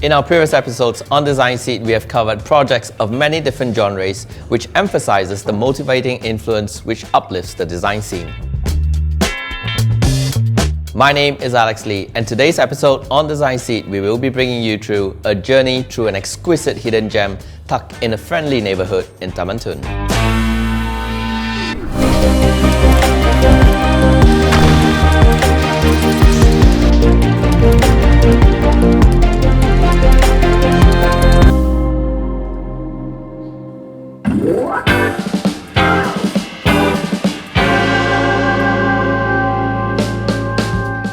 In our previous episodes on Design Seat, we have covered projects of many different genres which emphasizes the motivating influence which uplifts the design scene. My name is Alex Lee, and today's episode on Design Seat, we will be bringing you through a journey through an exquisite hidden gem tucked in a friendly neighborhood in Taman Tun.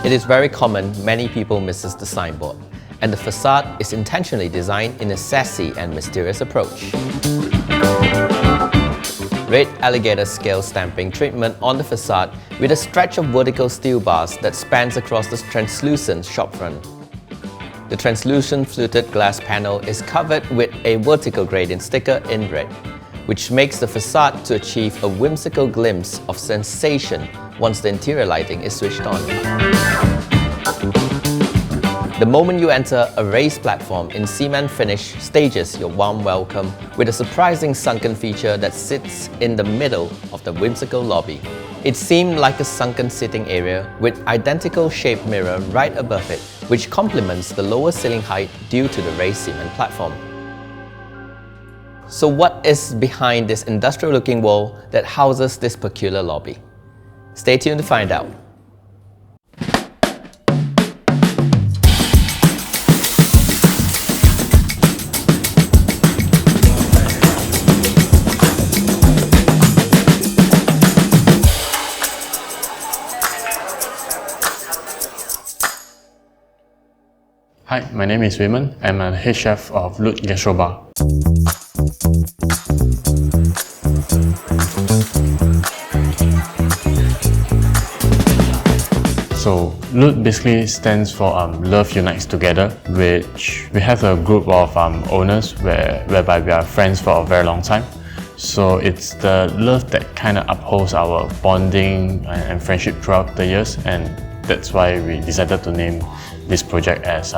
It is very common many people misses the signboard, and the facade is intentionally designed in a sassy and mysterious approach. Red alligator scale stamping treatment on the facade with a stretch of vertical steel bars that spans across the translucent shopfront. The translucent fluted glass panel is covered with a vertical gradient sticker in red, which makes the facade to achieve a whimsical glimpse of sensation once the interior lighting is switched on. The moment you enter, a raised platform in cement finish stages your warm welcome with a surprising sunken feature that sits in the middle of the whimsical lobby. It seemed like a sunken sitting area with identical shaped mirror right above it, which complements the lower ceiling height due to the raised cement platform. So what is behind this industrial-looking wall that houses this peculiar lobby? Stay tuned to find out. Hi, my name is Raymond. I'm a head chef of LUT Gastro Bar. So LUT basically stands for Love Unites Together, which we have a group of owners whereby we are friends for a very long time. So it's the love that kind of upholds our bonding and friendship throughout the years, and that's why we decided to name this project as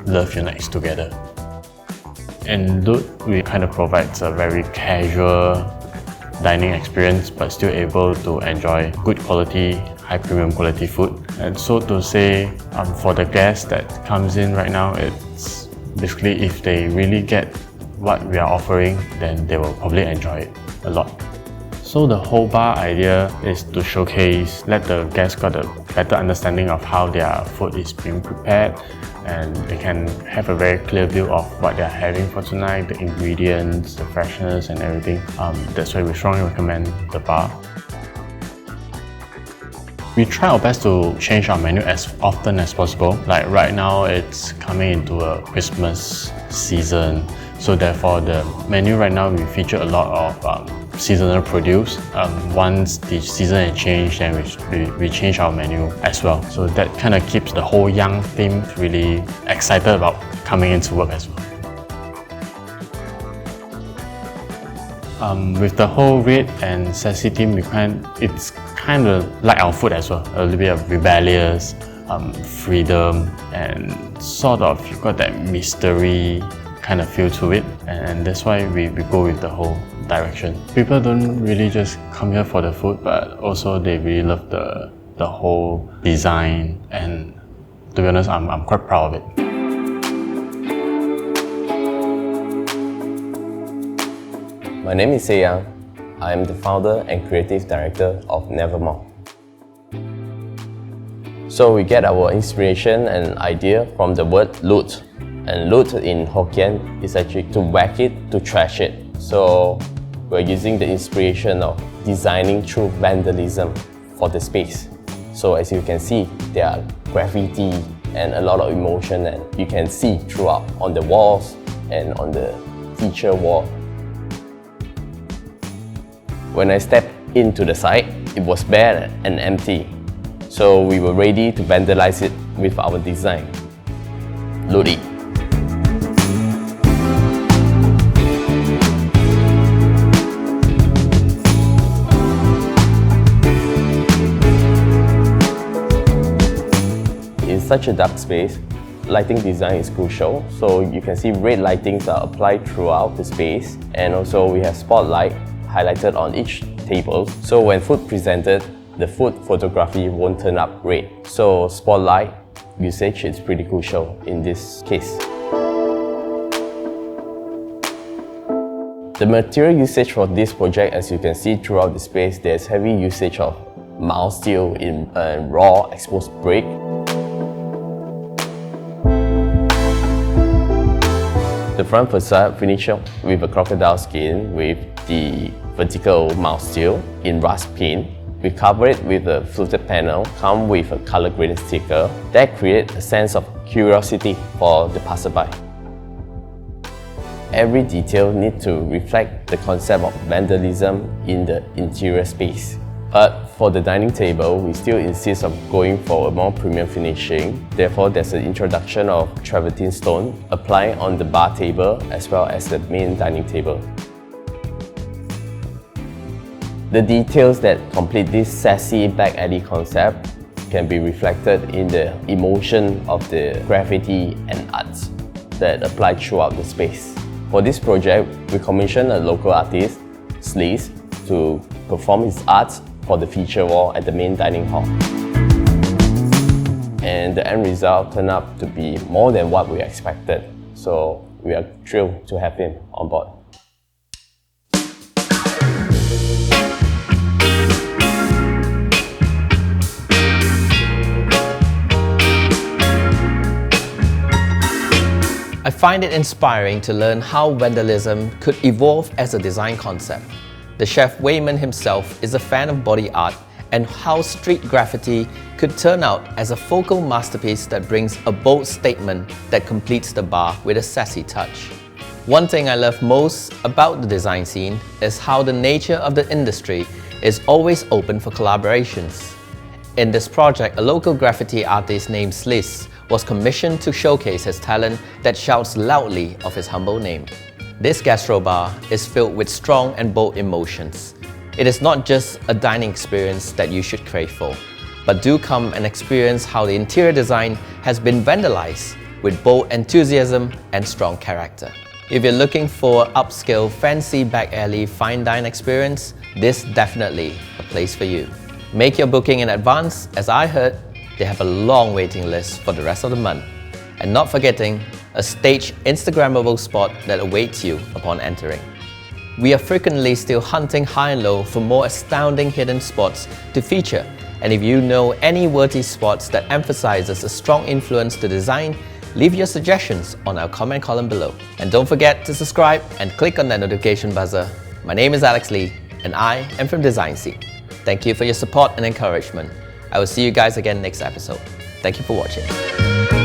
Love Unites Together. In LUT, we kind of provides a very casual dining experience, but still able to enjoy good quality, high premium quality food. And so to say, for the guests that comes in right now, it's basically if they really get what we are offering, then they will probably enjoy it a lot. So the whole bar idea is to showcase, let the guests got a better understanding of how their food is being prepared, and they can have a very clear view of what they're having for tonight, the ingredients, the freshness and everything. That's why we strongly recommend the bar. We try our best to change our menu as often as possible. Like right now, it's coming into a Christmas season, so therefore the menu right now, we feature a lot of seasonal produce. Once the season is changed, then we change our menu as well. So that kind of keeps the whole young team really excited about coming into work as well. With the whole red and sassy theme, it's kind of like our food as well. A little bit of rebellious, freedom, and sort of you got that mystery kind of feel to it, and that's why we go with the whole direction. People don't really just come here for the food, but also they really love the whole design, and to be honest, I'm quite proud of it. My name is Se Yang. I am the founder and creative director of Nevermore. So we get our inspiration and idea from the word LUT. And LUT in Hokkien is actually to whack it, to trash it. So we're using the inspiration of designing through vandalism for the space. So as you can see, there are graffiti and a lot of emotion that you can see throughout on the walls and on the feature wall. When I stepped into the site, it was bare and empty. So we were ready to vandalize it with our design. LUT. In such a dark space, lighting design is crucial. So you can see red lightings are applied throughout the space, and also we have spotlight highlighted on each table. So when food presented, the food photography won't turn up red. So spotlight usage is pretty crucial in this case. The material usage for this project, as you can see throughout the space, there's heavy usage of mild steel in raw exposed brick. The front facade finished with a crocodile skin with the vertical mild steel in rust paint. We cover it with a fluted panel, come with a color graded sticker that creates a sense of curiosity for the passerby. Every detail needs to reflect the concept of vandalism in the interior space. But for the dining table, we still insist on going for a more premium finishing. Therefore, there's an introduction of travertine stone applying on the bar table as well as the main dining table. The details that complete this sassy back alley concept can be reflected in the emotion of the graffiti and arts that apply throughout the space. For this project, we commissioned a local artist, Sleaze, to perform his art for the feature wall at the main dining hall. And the end result turned out to be more than what we expected. So we are thrilled to have him on board. I find it inspiring to learn how vandalism could evolve as a design concept. The chef Wayman himself is a fan of body art, and how street graffiti could turn out as a focal masterpiece that brings a bold statement that completes the bar with a sassy touch. One thing I love most about the design scene is how the nature of the industry is always open for collaborations. In this project, a local graffiti artist named Sleaze was commissioned to showcase his talent that shouts loudly of his humble name. This gastro bar is filled with strong and bold emotions. It is not just a dining experience that you should crave for, but do come and experience how the interior design has been vandalized with bold enthusiasm and strong character. If you're looking for upscale, fancy back alley fine dine experience, this definitely a place for you. Make your booking in advance, as I heard they have a long waiting list for the rest of the month. And not forgetting a staged Instagrammable spot that awaits you upon entering. We are frequently still hunting high and low for more astounding hidden spots to feature, and if you know any worthy spots that emphasizes a strong influence to design, leave your suggestions on our comment column below. And don't forget to subscribe and click on that notification buzzer. My name is Alex Lee, and I am from Design Scene. Thank you for your support and encouragement. I will see you guys again next episode. Thank you for watching.